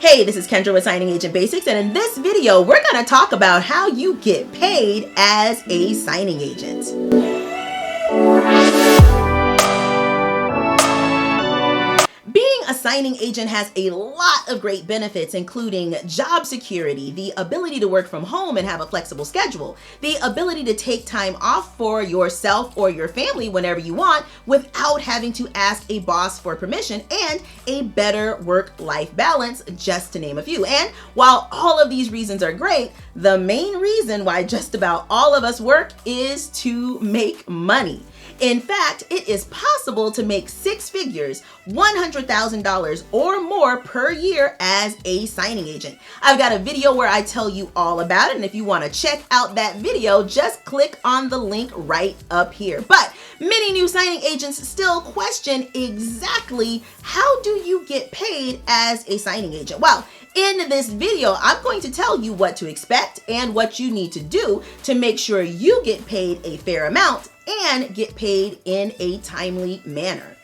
Hey, this is Kendra with Signing Agent Basics, and in this video, we're going to talk about how you get paid as a signing agent. Being a signing agent has a lot of great benefits, including job security, the ability to work from home and have a flexible schedule, the ability to take time off for yourself or your family whenever you want without having to ask a boss for permission, and a better work-life balance, just to name a few. And while all of these reasons are great, the main reason why just about all of us work is to make money. In fact, it is possible to make six figures, $100,000 or more per year as a signing agent. I've got a video where I tell you all about it, and if you want to check out that video, just click on the link right up here. But many new signing agents still question exactly how do you get paid as a signing agent. Well, in this video, I'm going to tell you what to expect and what you need to do to make sure you get paid a fair amount and get paid in a timely manner.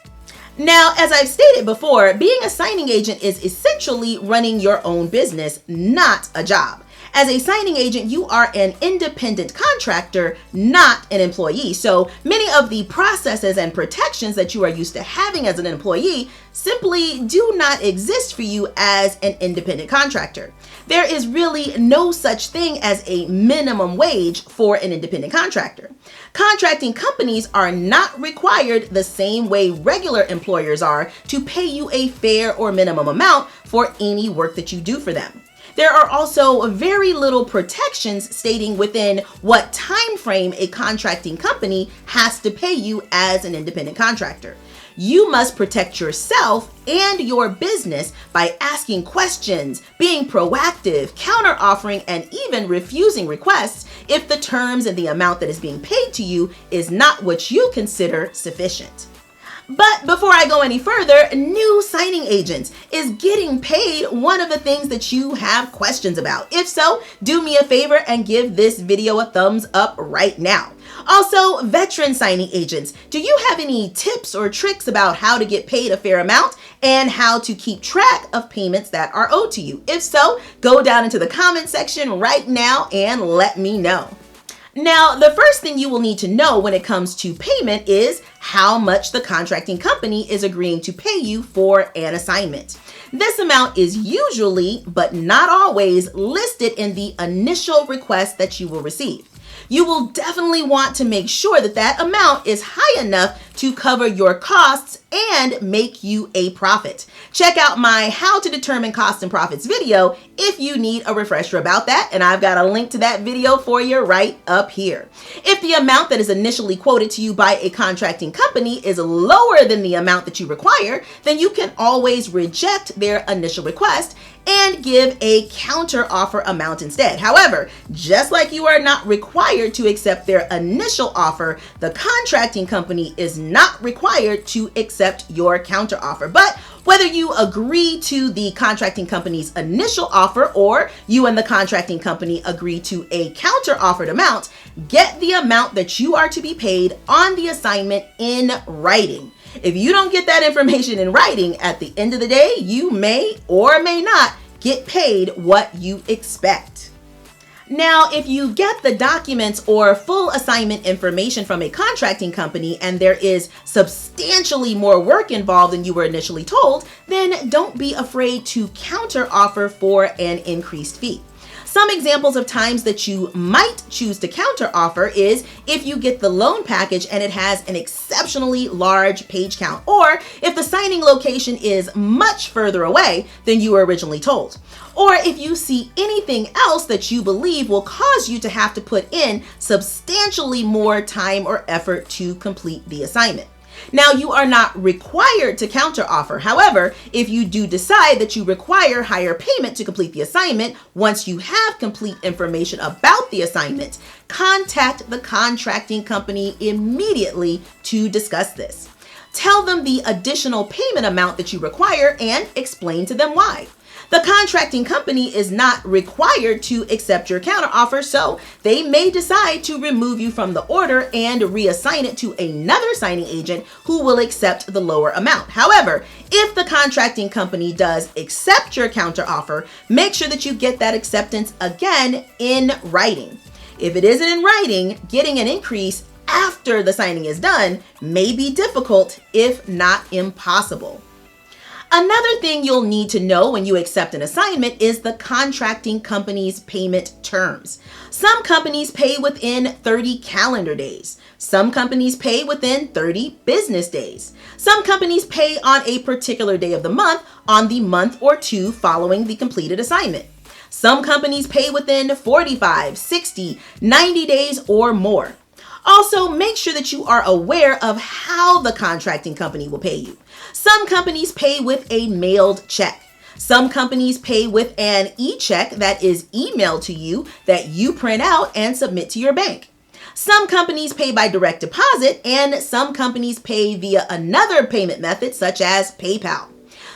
Now, as I've stated before, being a signing agent is essentially running your own business, not a job. As a signing agent, you are an independent contractor, not an employee. So many of the processes and protections that you are used to having as an employee simply do not exist for you as an independent contractor. There is really no such thing as a minimum wage for an independent contractor. Contracting companies are not required the same way regular employers are to pay you a fair or minimum amount for any work that you do for them. There are also very little protections stating within what time frame a contracting company has to pay you as an independent contractor. You must protect yourself and your business by asking questions, being proactive, counter-offering, and even refusing requests if the terms and the amount that is being paid to you is not what you consider sufficient. But before I go any further, new signing agents, is getting paid one of the things that you have questions about? If so, do me a favor and give this video a thumbs up right now. Also, veteran signing agents, do you have any tips or tricks about how to get paid a fair amount and how to keep track of payments that are owed to you? If so, go down into the comment section right now and let me know. Now, the first thing you will need to know when it comes to payment is how much the contracting company is agreeing to pay you for an assignment. This amount is usually, but not always, listed in the initial request that you will receive. You will definitely want to make sure that that amount is high enough to cover your costs and make you a profit. Check out my How to Determine Costs and Profits video if you need a refresher about that, and I've got a link to that video for you right up here. If the amount that is initially quoted to you by a contracting company is lower than the amount that you require, then you can always reject their initial request and give a counter offer amount instead. However, just like you are not required to accept their initial offer, the contracting company is not required to accept your counter offer. But whether you agree to the contracting company's initial offer or you and the contracting company agree to a counter offered amount, get the amount that you are to be paid on the assignment in writing. If you don't get that information in writing, at the end of the day, you may or may not get paid what you expect. Now, if you get the documents or full assignment information from a contracting company and there is substantially more work involved than you were initially told, then don't be afraid to counter offer for an increased fee. Some examples of times that you might choose to counter offer is if you get the loan package and it has an exceptionally large page count, or if the signing location is much further away than you were originally told, or if you see anything else that you believe will cause you to have to put in substantially more time or effort to complete the assignment. Now, you are not required to counteroffer. However, if you do decide that you require higher payment to complete the assignment, once you have complete information about the assignment, contact the contracting company immediately to discuss this. Tell them the additional payment amount that you require and explain to them why. The contracting company is not required to accept your counteroffer, so they may decide to remove you from the order and reassign it to another signing agent who will accept the lower amount. However, if the contracting company does accept your counteroffer, make sure that you get that acceptance again in writing. If it isn't in writing, getting an increase after the signing is done may be difficult, if not impossible. Another thing you'll need to know when you accept an assignment is the contracting company's payment terms. Some companies pay within 30 calendar days. Some companies pay within 30 business days. Some companies pay on a particular day of the month on the month or two following the completed assignment. Some companies pay within 45, 60, 90 days or more. Also, make sure that you are aware of how the contracting company will pay you. Some companies pay with a mailed check. Some companies pay with an e-check that is emailed to you that you print out and submit to your bank. Some companies pay by direct deposit, and some companies pay via another payment method such as PayPal.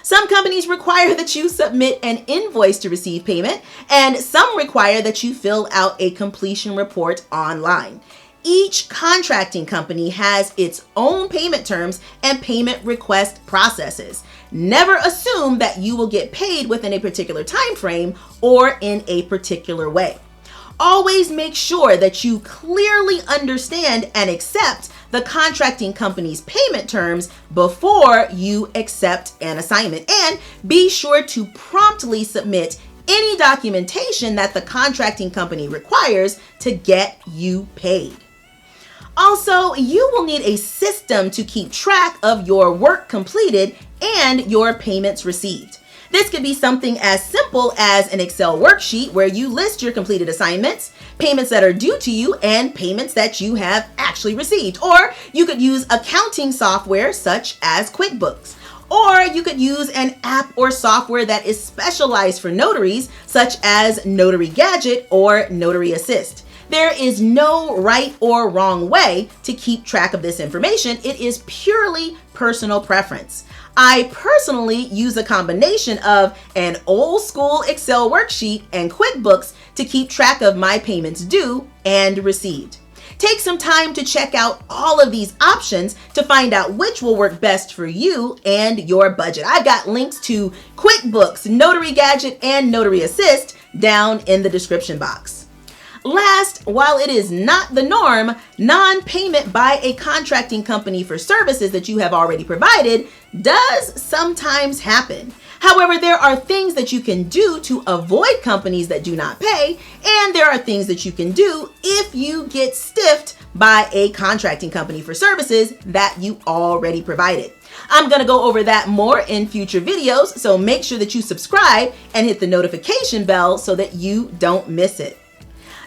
Some companies require that you submit an invoice to receive payment, and some require that you fill out a completion report online. Each contracting company has its own payment terms and payment request processes. Never assume that you will get paid within a particular time frame or in a particular way. Always make sure that you clearly understand and accept the contracting company's payment terms before you accept an assignment, and be sure to promptly submit any documentation that the contracting company requires to get you paid. Also, you will need a system to keep track of your work completed and your payments received. This could be something as simple as an Excel worksheet where you list your completed assignments, payments that are due to you, and payments that you have actually received. Or you could use accounting software such as QuickBooks. Or you could use an app or software that is specialized for notaries such as Notary Gadget or Notary Assist. There is no right or wrong way to keep track of this information. It is purely personal preference. I personally use a combination of an old school Excel worksheet and QuickBooks to keep track of my payments due and received. Take some time to check out all of these options to find out which will work best for you and your budget. I've got links to QuickBooks, Notary Gadget, and Notary Assist down in the description box. Last, while it is not the norm, non-payment by a contracting company for services that you have already provided does sometimes happen. However, there are things that you can do to avoid companies that do not pay, and there are things that you can do if you get stiffed by a contracting company for services that you already provided. I'm going to go over that more in future videos, so make sure that you subscribe and hit the notification bell so that you don't miss it.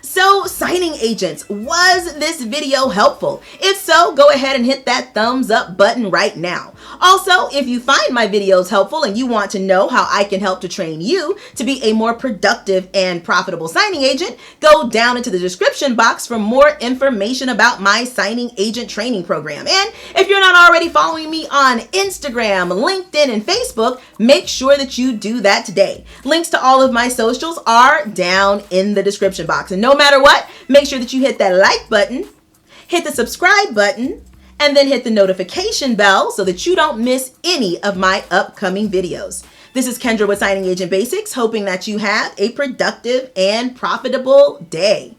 So, signing agents, was this video helpful? If so, go ahead and hit that thumbs up button right now. Also, if you find my videos helpful and you want to know how I can help to train you to be a more productive and profitable signing agent, go down into the description box for more information about my signing agent training program. And if you're not already following me on Instagram, LinkedIn, and Facebook, make sure that you do that today. Links to all of my socials are down in the description box. And no matter what, make sure that you hit that like button, hit the subscribe button, and then hit the notification bell so that you don't miss any of my upcoming videos. This is Kendra with Signing Agent Basics, hoping that you have a productive and profitable day.